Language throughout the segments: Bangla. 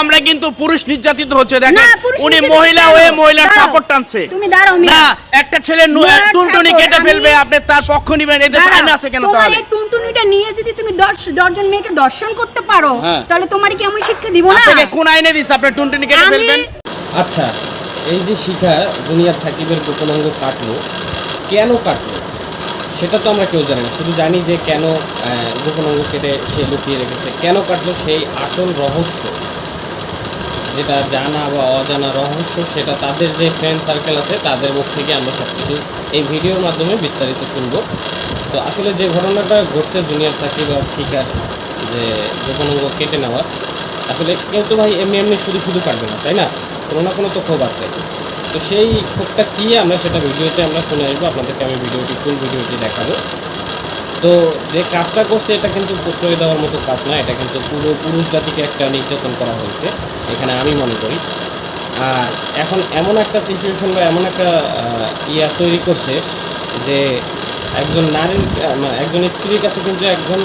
আমরা কিন্তু পুরুষ নির্যাতিত হচ্ছে দেখেন উনি মহিলা হয়ে মহিলার সাপোর্ট টানছে তুমি দাঁড়াও না একটা ছেলে টুনটুনি কেটে ফেলবে আপনি তার পক্ষ নেবেন এদের আইন আছে কেন তাহলে এই টুনটুনিটা নিয়ে যদি তুমি 10 জন মেয়েকে দর্শন করতে পারো তাহলে তোমার কি আমি শিক্ষা দিব না আপনাকে কোন আইনে দিছে আপনি টুনটুনি কেটে ফেলবেন আচ্ছা এই যে শিখা জুনিয়র সাকিবের গোপনাঙ্গ কাটলো কেন কাটলো সেটা তো আমরা কেউ জানি না শুধু জানি যে কেন গোপনাঙ্গ কেটে সে লুকিয়ে রেখেছে কেন কাটলো সেই আসল রহস্য যেটা জানা বা অজানা রহস্য সেটা তাদের যে ফ্রেন্ড সার্কেল আছে তাদের মুখ থেকে আমরা সব কিছু এই ভিডিওর মাধ্যমে বিস্তারিত শুনবো তো আসলে যে ঘটনাটা ঘটছে জুনিয়র সাকিব আর শিখার যে গোপনাঙ্গ কেটে নেওয়ার আসলে কেউ তো ভাই এমনি এমনি শুধু শুধু কাটবে না তাই না কোনো না কোনো তো ক্ষোভ আছে তো সেই ক্ষোভটা কী আমরা সেটা ভিডিওতে আমরা শুনে আসবো আপনাদেরকে আমি ফুল ভিডিওটি দেখাবো তো যে কাজটা করছে এটা কিন্তু প্রশ্রয় দেওয়ার মতো কাজ না এটা কিন্তু পুরো পুরুষ জাতিকে একটা নির্যাতন করা হয়েছে এখানে আমি মনে করি আর এখন এমন একটা সিচুয়েশন বা এমন একটা তৈরি করছে যে একজন নারীর একজন স্ত্রীর কাছে কিন্তু একজন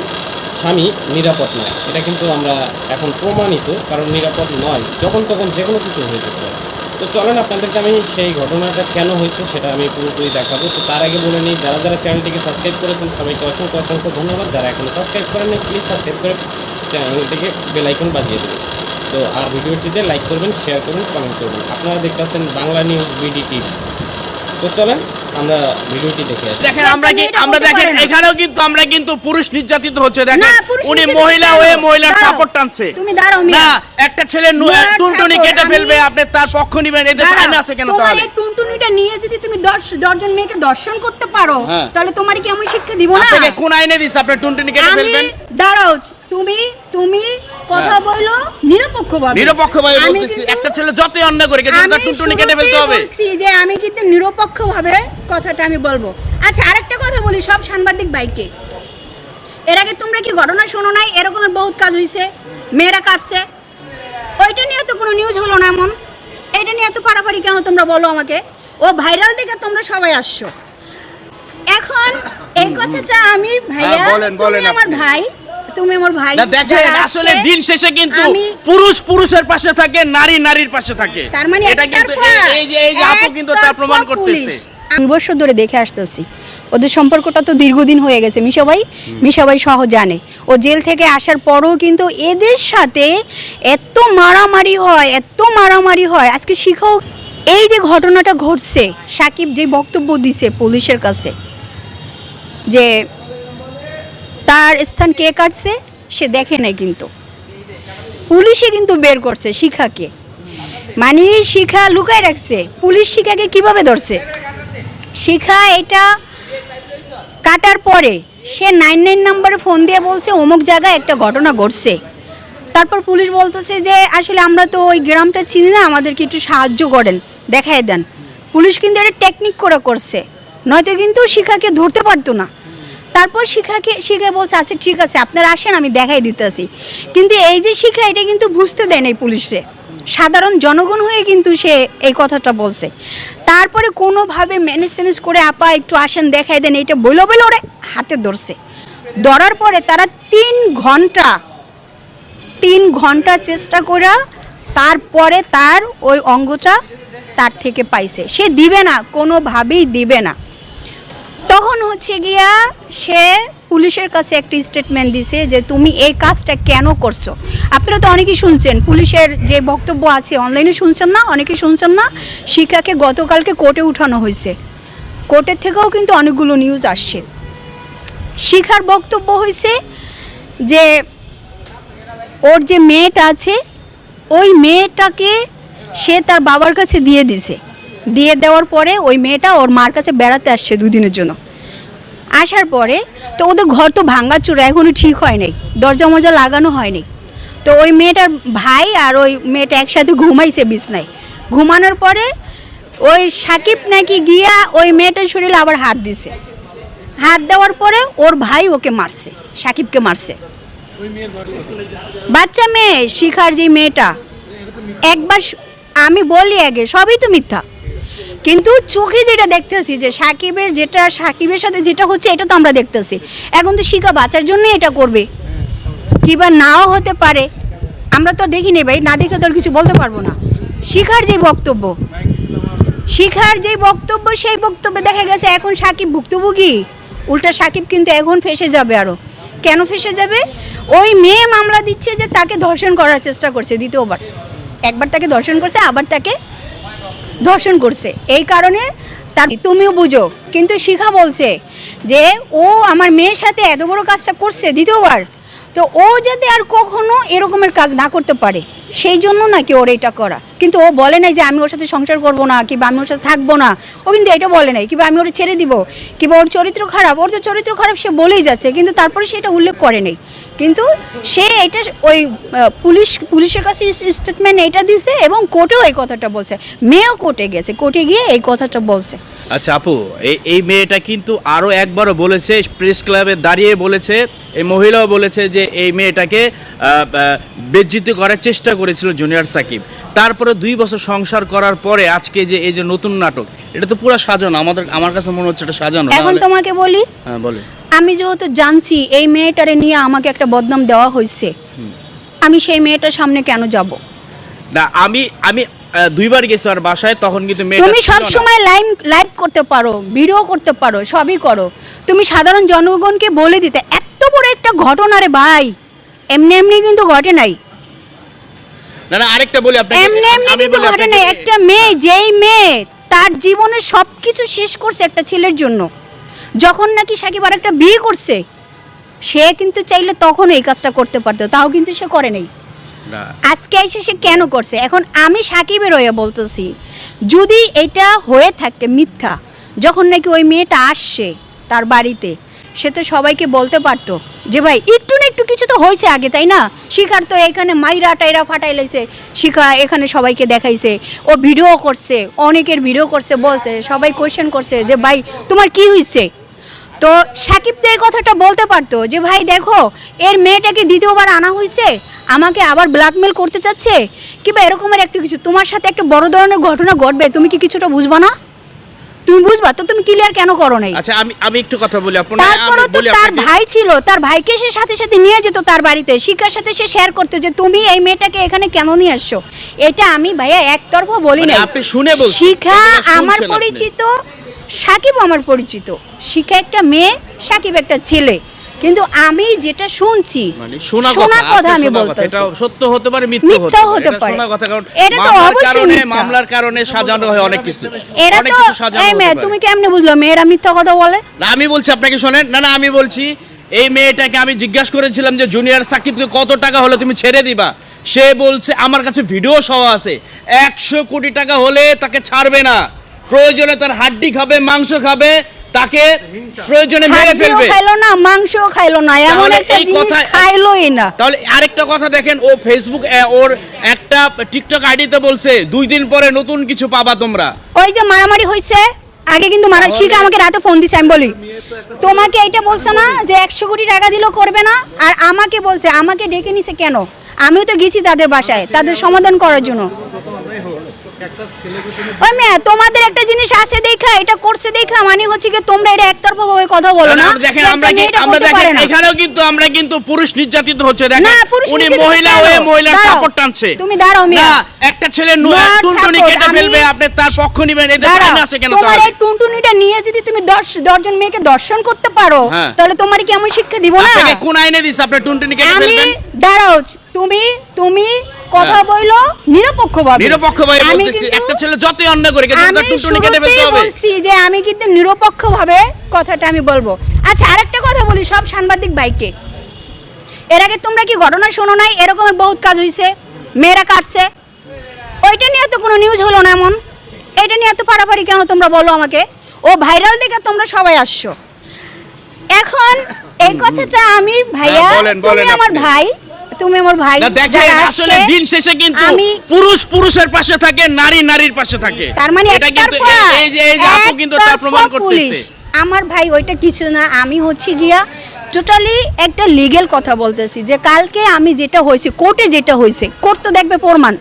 স্বামী নিরাপদ নয় এটা কিন্তু আমরা এখন প্রমাণিত কারণ নিরাপদ নয় যখন তখন যে কোনো কিছু হয়ে যেতে পারে তো চলেন আপনাদেরকে আমি সেই ঘটনাটা কেন হয়েছে সেটা আমি পুরোপুরি দেখাবো তো তার আগে বলে নিই যারা যারা চ্যানেলটিকে সাবস্ক্রাইব করেছেন সবাইকে অসংখ্য অসংখ্য ধন্যবাদ যারা এখনও সাবস্ক্রাইব করেন প্লিজ সাবস্ক্রাইব করে চ্যানেলটিকে বেল আইকন বাজিয়ে দেবেন তো আর ভিডিওটিতে লাইক করবেন শেয়ার করবেন কমেন্ট করবেন আপনারা দেখতেছেন বাংলা নিউজ বিডিটি তো চলেন আমরা ভিডিওটি দেখে আসি দেখেন আমরা দেখেন এখানেও কিন্তু আমরা কিন্তু পুরুষ নির্যাতিত হচ্ছে দেখেন উনি মহিলা হয়ে মহিলার সাপোর্ট টানছে তুমি দাঁড়াও না একটা ছেলে টুনটুনি কেটে ফেলবে আপনি তার পক্ষ নেবেন এদের আইন আছে কেন তাহলে এই টুনটুনিটা নিয়ে যদি তুমি 10 জন মেয়েকে দর্শন করতে পারো তাহলে তোমার কি আমি শিক্ষা দিব না আপনাকে কোন আইনে দিছে আপনি টুনটুনি কেটে ফেলবেন দাঁড়াও তুমি কথা বলো নিরপেক্ষভাবে বলতেছি একটা ছেলে যতই অন্যায় করে কিন্তু তার টুনটুনি কেটে ফেলতে হবে বলছি যে আমি কিন্তু নিরপেক্ষভাবে কথাটা আমি বলবো আচ্ছা আরেকটা কথা বলি সব সাংবাদিক ভাইকে এর আগে তোমরা কি ঘটনা শোনো নাই এরকমের বহুত কাজ হইছে মেয়েরা কাটছে ওইটা নিয়ে তো কোনো নিউজ হলো না এমন এটা নিয়ে এত পাড়াপাড়ি কেন তোমরা বলো আমাকে ও ভাইরাল দেখে তোমরা সবাই আসছো এখন এই কথাটা আমি ভাইয়া বলেন আমার ভাই তুমি আমার ভাই না দেখেন আসলে দিন শেষে কিন্তু পুরুষ পুরুষের পাশে থাকে নারী নারীর পাশে থাকে তার মানে এটা কিন্তু এই যে আপু কিন্তু তার প্রমাণ করতেছে 2 বছর ধরে দেখে আসতেছি ওদের সম্পর্কটা তো দীর্ঘদিন হয়ে গেছে মিশা ভাই সহ জানে ও জেল থেকে আসার পরও কিন্তু এদের সাথে এত মারামারি হয় আজকে শিখাও এই যে ঘটনাটা ঘটছে সাকিব যে বক্তব্য দিছে পুলিশের কাছে যে তার স্থান কে কাটছে সে দেখে নাই কিন্তু পুলিশে কিন্তু বের করছে শিখাকে মানে শিখা লুকায় রাখছে পুলিশ শিখাকে কিভাবে ধরছে শিখা এটা কাটার পরে সে 99 নম্বরে ফোন দিয়ে বলছে অমুক জায়গায় একটা ঘটনা ঘটছে তারপর পুলিশ বলতেছে যে আসলে আমরা তো ওই গ্রামটা চিনি না আমাদেরকে একটু সাহায্য করেন দেখায় দেন পুলিশ কিন্তু এটা টেকনিক করে করছে নয়তো কিন্তু শিখাকে ধরতে পারতো না তারপর শিখা বলছে আচ্ছা ঠিক আছে আপনারা আসেন আমি দেখাই দিতেছি কিন্তু এই যে শিখা এটা কিন্তু বুঝতে দেয় না পুলিশে সাধারণ জনগণ হয়ে কিন্তু সে এই কথাটা বলছে তারপরে কোনোভাবে ম্যানেজ করে আপা একটু আসেন দেখাই দেন এটা বলে ওরে হাতে ধরার পরে তারা 3 ঘন্টা চেষ্টা করে তারপরে তার ওই অঙ্গটা তার থেকে পাইছে সে দিবে না কোনোভাবেই দিবে না তখন হচ্ছে গিয়া সে পুলিশের কাছে একটা স্টেটমেন্ট দিছে যে তুমি এই কাজটা কেন করছো আপনারা তো অনেকেই শুনছেন পুলিশের যে বক্তব্য আছে অনলাইনে শুনছেন না অনেকেই শুনছেন না শিখাকে গতকালকে কোর্টে উঠানো হয়েছে কোর্টের থেকেও কিন্তু অনেকগুলো নিউজ আসছে শিখার বক্তব্য হয়েছে যে ওর যে মেয়েটা আছে ওই মেয়েটাকে সে তার বাবার কাছে দিয়ে দেওয়ার পরে ওই মেয়েটা ওর মার কাছে বেড়াতে আসছে 2 দিনের জন্য আসার পরে তো ওদের ঘর তো ভাঙাচোরা এখনও ঠিক হয় নাই দরজা মরজা লাগানো হয়নি তো ওই মেয়েটার ভাই আর ওই মেয়েটা একসাথে ঘুমাইছে বিছনায় ঘুমানোর পরে ওই সাকিব নাকি গিয়া ওই মেয়েটার শরীরে আবার হাত দেওয়ার পরে ওর ভাই ওকে মারছে সাকিবকে মারছে বাচ্চা মেয়ে শিখার যে মেয়েটা একবার আমি বলি আগে সবই তো মিথ্যা কিন্তু চোখে যেটা দেখতেছি যে সাকিবের সাথে যেটা হচ্ছে এটা তো আমরা দেখতেছি এখন তো শিখা বাঁচার জন্য এটা করবে কিবা নাও হতে পারে আমরা তো দেখি নেই ভাই, না দেখে তো আর কিছু বলতে পারবো না। শিখার যে বক্তব্য সেই বক্তব্যে দেখা গেছে এখন সাকিব ভুক্তভোগী, উল্টা সাকিব কিন্তু এখন ফেসে যাবে। আরও কেন ফেসে যাবে? ওই মেয়ে মামলা দিচ্ছে যে তাকে ধর্ষণ করার চেষ্টা করছে দ্বিতীয়বার। একবার তাকে ধর্ষণ করছে, আবার তাকে ধর্ষণ করছে, এই কারণে তার তুমিও বুঝো। কিন্তু শিখা বলছে যে ও আমার মেয়ের সাথে এত বড় কাজটা করছে দ্বিতীয়বার, তো ও যাতে আর কখনো এরকমের কাজ না করতে পারে সেই জন্য নাকি ওর এটা করা। কিন্তু ও বলে নাই যে আমি ওর সাথে সংসার করবো না, কিংবা আমি ওর সাথে থাকবো না, ও কিন্তু এটা বলে নাই, কিংবা আমি ওর ছেড়ে দিব, কিংবা ওর চরিত্র খারাপ। ওর তো চরিত্র খারাপ সে বলেই যাচ্ছে, কিন্তু তারপরে সেটা উল্লেখ করে নেই। কিন্তু সে এটা ওই পুলিশের কাছে স্টেটমেন্ট এটা দিছে এবং কোর্টেও এই কথাটা বলছে, মেয়েও কোর্টে গেছে, কোর্টে গিয়ে এই কথাটা বলছে। আচ্ছা আপু, এই মেয়েটা কিন্তু আরো একবারও বলেছে, প্রেস ক্লাবে দাঁড়িয়ে বলেছে, এই মহিলাও বলেছে যে এই মেয়েটাকে বেজ্জিতি করার চেষ্টা করেছিল জুনিয়র সাকিব। তারপরে 2 বছর সংসার করার পরে আজকে যে এই যে নতুন নাটক, এটা তো পুরো সাজানো। আমার কাছে মনে হচ্ছে এটা সাজানো। এখন তোমাকে বলি, হ্যাঁ বলে, আমি যেহেতু জানছি এই মেয়েটারে নিয়ে আমাকে একটা বদনাম দেওয়া হয়েছে, আমি সেই মেয়েটার সামনে কেন যাব? না আমি 2বার গেছি আর বাসায়, তখন কিন্তু তুমি সব সময় লাইভ করতে পারো, ভিডিও করতে পারো, সবই করো। তুমি সাধারণ জনগণকে বলে দিতে, এত বড় একটা ঘটনা রে ভাই, এমনি এমনি কিন্তু ঘটে নাই। না আরেকটা বলি আপনাকে, এমনি এমনি কিন্তু ঘটে নাই। একটা মেয়ে, যেই মেয়ে তার জীবনের সবকিছু শেষ করছে একটা ছেলের জন্য, যখন নাকি সাকিব আর একটা বিয়ে করছে, সে কিন্তু চাইলে তখন এই কাজটা করতে পারতো, তাও কিন্তু সে করে নাই। আজকে এসে সে কেন করছে? এখন আমি সাকিবের হয়ে বলতেছি, যদি এটা হয়ে থাকে মিথ্যা, যখন নাকি ওই মেয়েটা আসছে তার বাড়িতে, সে তো সবাইকে বলতে পারতো যে ভাই একটু না একটু কিছু তো হয়েছে আগে, তাই না? শিখার তো এখানে মাইরা টাইরা ফাটাই লাইছে, শিখা এখানে সবাইকে দেখাইছে, ও ভিডিও করছে, অনেকের ভিডিও করছে, বলছে, সবাই কোয়েশ্চেন করছে যে ভাই তোমার কি হয়েছে। তো সাকিব তো এই কথাটা বলতে পারতো যে ভাই দেখো এর মেয়েটাকে দ্বিতীয়বার আনা হয়েছে, আমাকে আবার ব্ল্যাকমেল করতে চাচ্ছে, কিংবা এরকমের একটা কিছু, তোমার সাথে একটা বড় ধরনের ঘটনা ঘটবে, তুমি কি কিছুটা বুঝবা না? তুমি বুঝবা তো, তুমি ক্লিয়ার কেন করো নাই? আচ্ছা আমি একটু কথা বলি আপনাকে। তারপরে তো তার ভাই ছিল, তার ভাইকে সে সাথে সাথে নিয়ে যেত তার বাড়িতে, শিখার সাথে সে শেয়ার করতো যে তুমি এই মেয়েটাকে এখানে কেন নিয়ে আসছো। এটা আমি ভাইয়া একতরফা বলি না, আপনি শুনে বলছেন। শিখা আমার পরিচিত, সাকিব আমার পরিচিত। শিখা একটা মেয়ে, সাকিব একটা ছেলে, কিন্তু আমি যেটা শুনছি, মানে শোনা কথা আমি বলতেছি, এটা সত্য হতে পারে, মিথ্যা হতে পারে। শোনা কথা, কারণ এটা তো অবশ্যই মিথ্যা। মামলার কারণে সাজানো হয় অনেক কিছু। এটা তো এই মেয়ে, তুমি কেমনে বুঝলো মেয়েরা মিথ্যা কথা বলে? না আমি বলছি আপনাকে, শোনেন। না আমি বলছি, এই মেয়েটাকে আমি জিজ্ঞাসা করেছিলাম যে জুনিয়র সাকিবকে কত টাকা হলে তুমি ছেড়ে দিবা। সে বলছে, আমার কাছে ভিডিও সহ আছে, 100 কোটি টাকা হলে তাকে ছাড়বে না, প্রয়োজনে তার হাড্ডি খাবে, মাংস খাবে, তাকে প্রয়োজনে মেরে ফেলবে। খাইলো না, মাংসও খাইলো না, এমন একটা জিনিস খাইলোই না। তাহলে আরেকটা কথা দেখেন, ও ফেসবুক ওর একটা টিকটক আইডিতে বলছে 2 দিন পরে নতুন কিছু পাবা তোমরা। ওই যে মারামারি হইছে আগে, কিন্তু শিখা আমাকে রাতে ফোন দিছে, আমি বলি তোমাকে এইটা বলছো না যে 100 কোটি টাকা দিলেও করবে না, আর আমাকে বলছে, আমাকে ডেকে নিছে কেন? আমিও তো গেছি তাদের বাসায় তাদের সমাধান করার জন্য। ওই মেয়ে, তোমাদের একটা জিনিস আছে দেখা, এটা করছে দেখা, মানে হচ্ছে কি তোমরা এটা একতরফা ভাবে কথা বলো না। দেখেন আমরা দেখেন এখানেও কিন্তু আমরা কিন্তু পুরুষ নির্যাতিত হচ্ছে। দেখেন উনি মহিলা হয়ে মহিলার সাপোর্ট টানছে। তুমি দাঁড়াও মিয়া, না একটা ছেলে টুনটুনি কেটে ফেলবে, আপনি তার পক্ষ নিবেন, এদের আইন আছে কেন? তোমার এই টুনটুনিটা নিয়ে যদি তুমি 10 জন মেয়েকে দর্শন করতে পারো, তাহলে তোমার কি এমন শিক্ষা দিব না? আপনাকে কোন আইনে দিছে আপনি টুনটুনি কেটে ফেলবেন? দাঁড়াও, তুমি কথা বইলো নিরপেক্ষভাবে। বলতেছি, একটা ছেলে যতই অন্যায় করে কিন্তু তার টুনটুনি কেটে ফেলতে হবে। বলছি যে আমি কিন্তু নিরপেক্ষভাবে কথাটা আমি বলবো। আচ্ছা আরেকটা কথা বলি সব সাংবাদিক ভাইকে, এর আগে তোমরা কি ঘটনা শোনো নাই? এরকমের বহুত কাজ হইছে, মেয়েরা কাটছে, ওইটা নিয়ে তো কোনো নিউজ হলো না। এমন এটা নিয়ে এত পারাপারি কেন তোমরা বলো আমাকে? ও ভাইরাল দেখে তোমরা সবাই আসছো। এখন এই কথাটা আমি ভাইয়া, তুমি আমার ভাই, তুমি আমার ভাই। দেখেন আসলে দিন শেষে কিন্তু পুরুষ পুরুষের পাশে থাকে, নারী নারীর পাশে থাকে। তার মানে এটা কিন্তু এই যে আপু কিন্তু তার প্রমাণ করতেছে। আমার ভাই ওইটা কিছু না, আমি হচ্ছে গিয়া টোটালি একটা লিগ্যাল কথা বলতেছি যে কালকে আমি যেটা হয়েছে, কোর্টে যেটা হয়েছে, কোর্ট তো দেখবে প্রমাণ।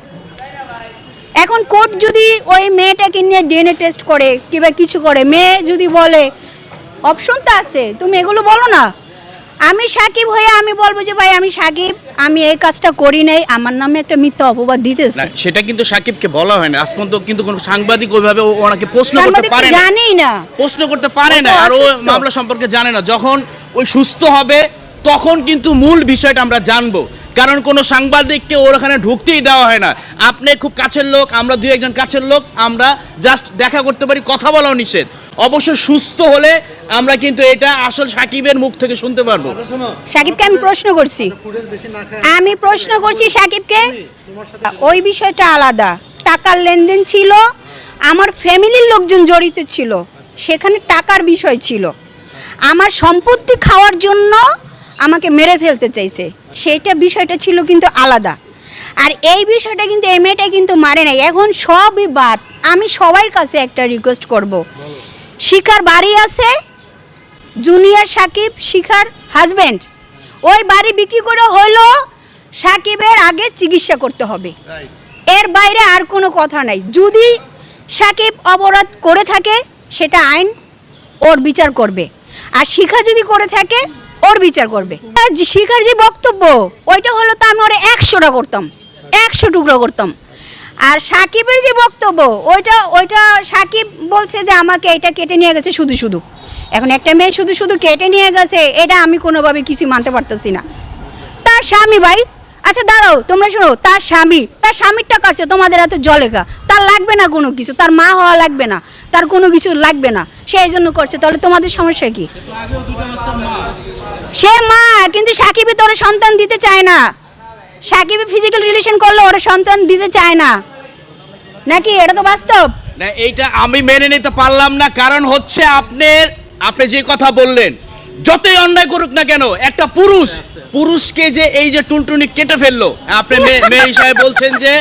এখন কোর্ট যদি ওই মেয়েটাকে নিয়ে ডিএনএ টেস্ট করে কিংবা কিছু করে, মেয়ে যদি বলে, অপশন তো আছে, তুমি এগুলো বলো না। আমি সাকিব হয়ে আমি বলবো যে ভাই আমি সাকিব, আমি এই কাজটা করি নাই, আমার নামে একটা মিথ্যা অপবাদ দিতেছে। না, সেটা কিন্তু সাকিবকে বলা হয় না আজ পর্যন্ত, কিন্তু কোনো সাংবাদিক ওইভাবে ওনাকে প্রশ্ন করতে সাংবাদিক পারে না, জানি না। প্রশ্ন করতে পারে ও তো না, আর ও অসুস্থ। মামলা সম্পর্কে জানে না। যখন ওই সুস্থ হবে তখন কিন্তু মূল বিষয়টা আমরা জানবো, কারণ কোনো সাংবাদিককে ওর ওখানে ঢুকতেই দেওয়া হয় না। আপনি খুব কাছের লোক, আমরা দুই একজন কাছের লোক, আমরা জাস্ট দেখা করতে পারি, কথা বলাও নিষেধ। অবশ্য সুস্থ হলে আমরা কিন্তু এটা আসল সাকিবের মুখ থেকে শুনতে পারবো। সাকিবকে আমি প্রশ্ন করছি, আমি প্রশ্ন করছি সাকিবকে, ওই বিষয়টা আলাদা। টাকার লেনদেন ছিল, আমার ফ্যামিলির লোকজন জড়িত ছিল, সেখানে টাকার বিষয় ছিল। আমার সম্পত্তি খাওয়ার জন্য আমাকে মেরে ফেলতে চাইছে, সেইটা বিষয়টা ছিল কিন্তু আলাদা। আর এই বিষয়টা কিন্তু এই মেয়েটা কিন্তু মারে নাই। এখন সবই বাদ। আমি সবার কাছে একটা রিকোয়েস্ট করব, শিখার বাড়ি আছে, জুনিয়র সাকিব শিখার হাজবেন্ড, ওই বাড়ি বিক্রি করে হলো সাকিবের আগে চিকিৎসা করতে হবে, এর বাইরে আর কোনো কথা নাই। যদি সাকিব অপরাধ করে থাকে সেটা আইন ওর বিচার করবে, আর শিখা যদি করে থাকে ওর বিচার করবে। আর শিখার যে বক্তব্য ওইটা হলো তো আমি ওরে 100টা করতাম, 100 টুকরো করতাম। আর সাকিবের যে বক্তব্য ওইটা সাকিব বলছে যে আমাকে এটা কেটে নিয়ে গেছে শুধু শুধু। এখন একটা মেয়ে শুধু শুধু কেটে নিয়ে গেছে, এটা আমি কোনোভাবে কিছু মানতে পারতেছি না। তার স্বামী ভাই, আচ্ছা দাঁড়াও তোমরা শোনো, তার স্বামীরটা কাটছে তোমাদের এত জলেগা, তার লাগবে না কোনো কিছু, তার মা হওয়া লাগবে না, তার কোনো কিছু লাগবে না, সে এই জন্য করছে। তাহলে তোমাদের সমস্যা কি? সে মা, কিন্তু সাকিবই তো ওরা সন্তান দিতে চায় না। সাকিবই ফিজিক্যাল রিলেশন করলে ওরা সন্তান দিতে চায় না, নাকি? এটা তো বাস্তব। না, এইটা আমি মেনে নিতে পারলাম না, কারণ হচ্ছে আপনি যে কথা বললেন, যতই অন্যায় করুক না কেন, একটা পুরুষকে যে এই যে টুনটুনি কেটে ফেললো, আপনি মেয়ে হিসাবে বলছেন যে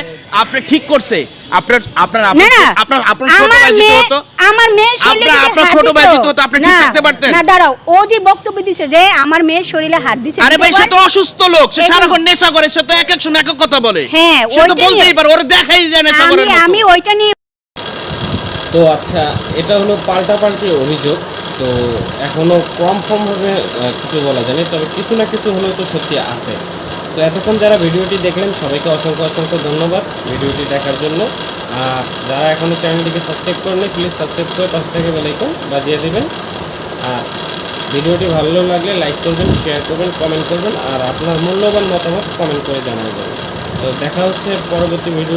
আপনি ঠিক করছে। আপনার আপনার না না, আপনার আপনার ছোট ভাই যদি হতো, আমার মেয়ের শরীরে যদি আপনার হাত ছোট ভাই দিত, যদি হতো, আপনি ঠিক না, থাকতে পারতেন? না দাঁড়াও, ও যে বক্তব্য দিছে যে আমার মেয়ের শরীরে হাত দিছে, আরে ভাই, সে তো অসুস্থ লোক, সে এগুলো- সারাক্ষণ নেশা করে, সে তো এক এক সময় এক এক কথা বলে। হ্যাঁ, সে তো ওইটা বলতেই নিয়ে- পারে, ওরা দেখাই যায় নেশা করে। আমি ওইটা নিয়ে। তো আচ্ছা, এটা হলো পাল্টাপাল্টি অভিযোগ। তো এখনো কনফার্মভাবে কিছু বলা যায়নি, তবে কিছু না কিছু হলেও তো সত্যি আছে। তো এতক্ষণ যারা ভিডিওটি দেখলেন সবাইকে অসংখ্য অসংখ্য ধন্যবাদ ভিডিওটি দেখার জন্য। আর যারা এখনও চ্যানেলটিকে সাবস্ক্রাইব করেনি প্লিজ সাবস্ক্রাইব করে পাশে থেকে বেল আইকন বাজিয়ে দেবেন। আর ভিডিওটি ভালো লাগলে লাইক করবেন, শেয়ার করবেন, কমেন্ট করবেন, আর আপনার মূল্যবান মতামত কমেন্ট করে জানাবেন। তো দেখা হচ্ছে পরবর্তী ভিডিও।